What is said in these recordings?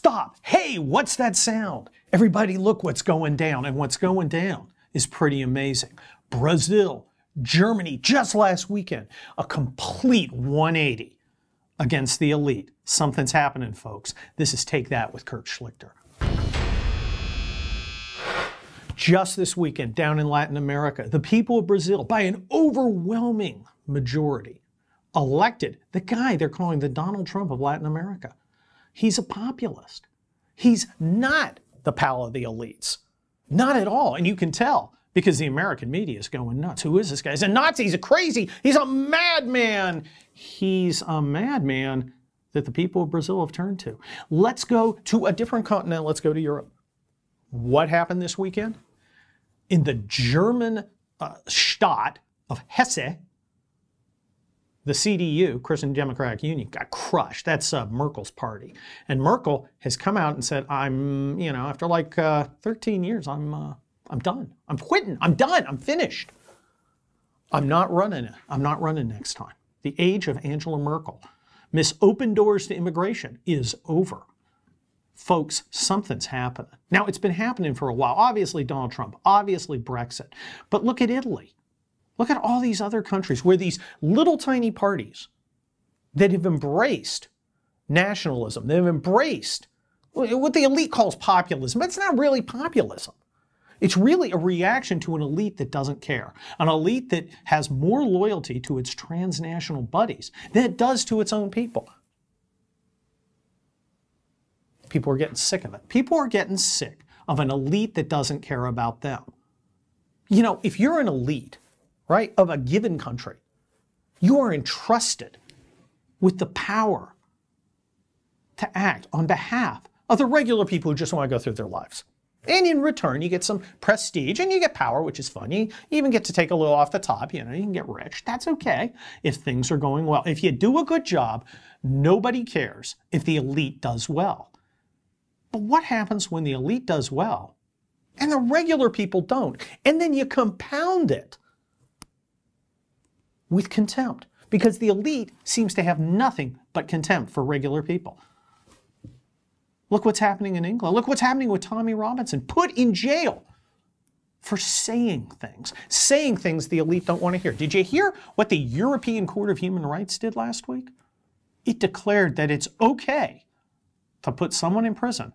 Stop! Hey, what's that sound? Everybody look what's going down. And what's going down is pretty amazing. Brazil, Germany, just last weekend, a complete 180 against the elite. Something's happening, folks. This is Take That with Kurt Schlichter. Just this weekend, down in Latin America, the people of Brazil, by an overwhelming majority, elected the guy they're calling the Donald Trump of Latin America. He's a populist. He's not the pal of the elites. Not at all. And you can tell because the American media is going nuts. Who is this guy? He's a Nazi. He's a crazy. He's a madman. He's a madman that the people of Brazil have turned to. Let's go to a different continent. Let's go to Europe. What happened this weekend? In the German Stadt of Hesse, the CDU, Christian Democratic Union, got crushed. That's Merkel's party. And Merkel has come out and said, after like 13 years, I'm done. I'm quitting. I'm done. I'm finished. I'm not running it. I'm not running next time. The age of Angela Merkel, Miss Open Doors to Immigration, is over. Folks, something's happening. Now, it's been happening for a while. Obviously, Donald Trump. Obviously, Brexit. But look at Italy. Look at all these other countries where these little tiny parties that have embraced nationalism, they've embraced what the elite calls populism. It's not really populism. It's really a reaction to an elite that doesn't care, an elite that has more loyalty to its transnational buddies than it does to its own people. People are getting sick of it. People are getting sick of an elite that doesn't care about them. You know, if you're an elite, right, of a given country, you are entrusted with the power to act on behalf of the regular people who just want to go through their lives. And in return, you get some prestige and you get power, which is fun. You even get to take a little off the top. You can get rich. That's okay if things are going well. If you do a good job, nobody cares if the elite does well. But what happens when the elite does well and the regular people don't? And then you compound it with contempt, because the elite seems to have nothing but contempt for regular people. Look what's happening in England. Look what's happening with Tommy Robinson, put in jail for saying things the elite don't want to hear. Did you hear what the European Court of Human Rights did last week? It declared that it's okay to put someone in prison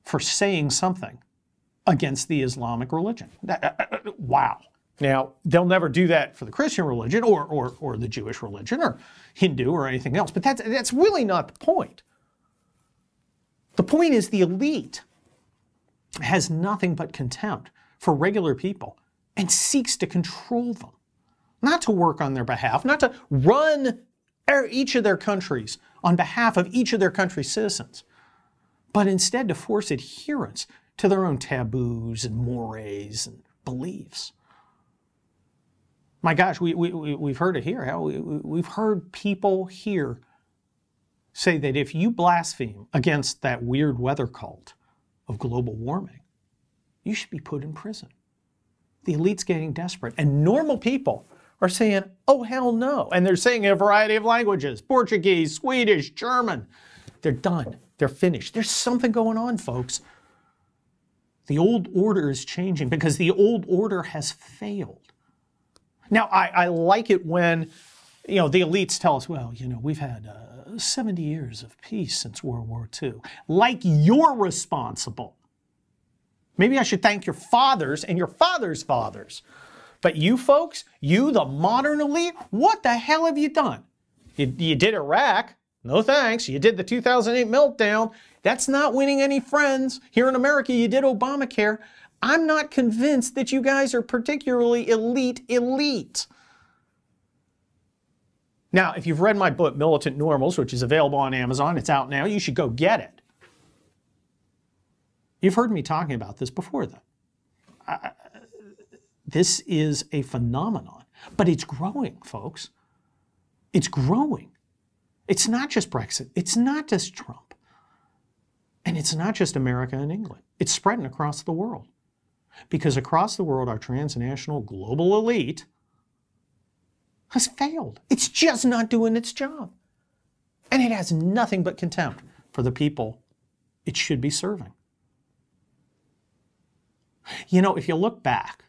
for saying something against the Islamic religion. Wow. Now, they'll never do that for the Christian religion or the Jewish religion or Hindu or anything else, but that's really not the point. The point is the elite has nothing but contempt for regular people and seeks to control them, not to work on their behalf, not to run each of their countries on behalf of each of their country's citizens, but instead to force adherence to their own taboos and mores and beliefs. My gosh, we've heard it here. We've heard people here say that if you blaspheme against that weird weather cult of global warming, you should be put in prison. The elite's getting desperate, and normal people are saying, oh, hell no. And they're saying in a variety of languages, Portuguese, Swedish, German. They're done. They're finished. There's something going on, folks. The old order is changing because the old order has failed. Now, I like it when, the elites tell us, well, we've had 70 years of peace since World War II. Like you're responsible. Maybe I should thank your fathers and your fathers' fathers. But you folks, you, the modern elite, what the hell have you done? You did Iraq. No thanks. You did the 2008 meltdown. That's not winning any friends. Here in America, you did Obamacare. I'm not convinced that you guys are particularly elite. Now, if you've read my book, Militant Normals, which is available on Amazon, it's out now, you should go get it. You've heard me talking about this before, though. This is a phenomenon, but it's growing, folks. It's growing. It's not just Brexit. It's not just Trump. And it's not just America and England. It's spreading across the world. Because across the world, our transnational global elite has failed. It's just not doing its job. And it has nothing but contempt for the people it should be serving. You know, if you look back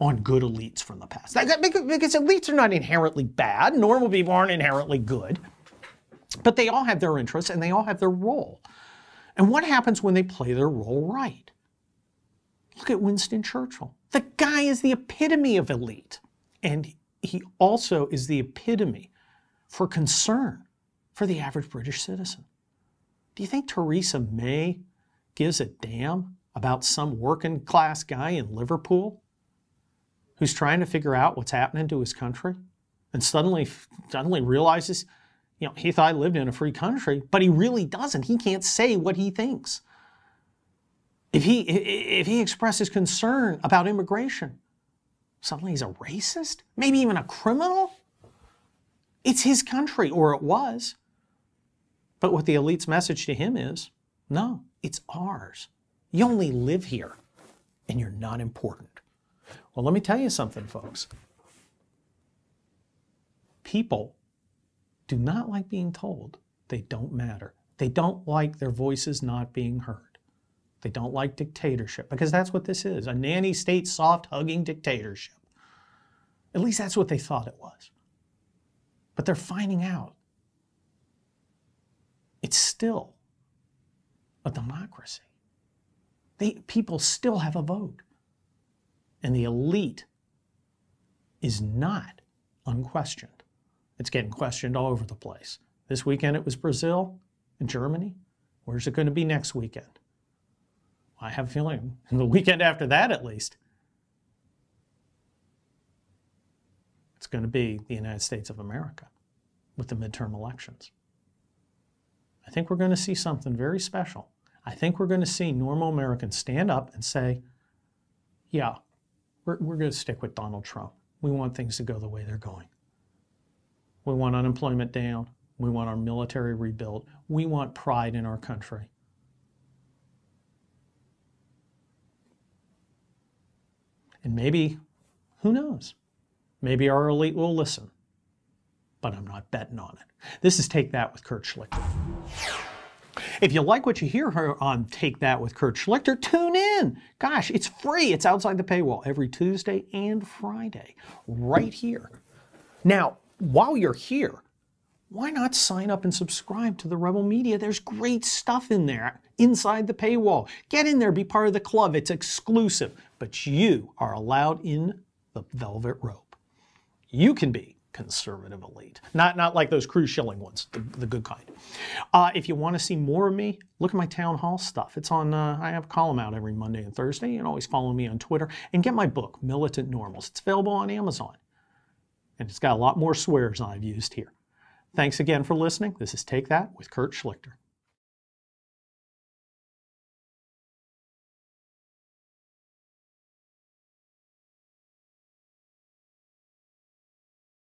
on good elites from the past, because elites are not inherently bad, normal people aren't inherently good, but they all have their interests and they all have their role. And what happens when they play their role right? Look at Winston Churchill. The guy is the epitome of elite. And he also is the epitome for concern for the average British citizen. Do you think Theresa May gives a damn about some working class guy in Liverpool who's trying to figure out what's happening to his country and suddenly realizes, you know, he thought he lived in a free country, but he really doesn't. He can't say what he thinks. If he expresses concern about immigration, suddenly he's a racist? Maybe even a criminal? It's his country, or it was. But what the elite's message to him is, no, it's ours. You only live here, and you're not important. Well, let me tell you something, folks. People do not like being told they don't matter. They don't like their voices not being heard. They don't like dictatorship, because that's what this is, a nanny state soft-hugging dictatorship. At least that's what they thought it was. But they're finding out it's still a democracy. People still have a vote. And the elite is not unquestioned. It's getting questioned all over the place. This weekend it was Brazil and Germany. Where's it going to be next weekend? I have a feeling the weekend after that, at least, it's going to be the United States of America with the midterm elections. I think we're going to see something very special. I think we're going to see normal Americans stand up and say, yeah, we're going to stick with Donald Trump. We want things to go the way they're going. We want unemployment down. We want our military rebuilt. We want pride in our country. And maybe, who knows, maybe our elite will listen. But I'm not betting on it. This is Take That with Kurt Schlichter. If you like what you hear on Take That with Kurt Schlichter, tune in. Gosh, it's free. It's outside the paywall every Tuesday and Friday, right here. Now, while you're here, why not sign up and subscribe to the Rebel Media? There's great stuff in there, inside the paywall. Get in there, be part of the club. It's exclusive, but you are allowed in the velvet rope. You can be conservative elite. Not like those cruise shilling ones, the good kind. If you want to see more of me, look at my town hall stuff. It's on, I have a column out every Monday and Thursday. You can always follow me on Twitter and get my book, Militant Normals. It's available on Amazon. And it's got a lot more swears than I've used here. Thanks again for listening. This is Take That with Kurt Schlichter.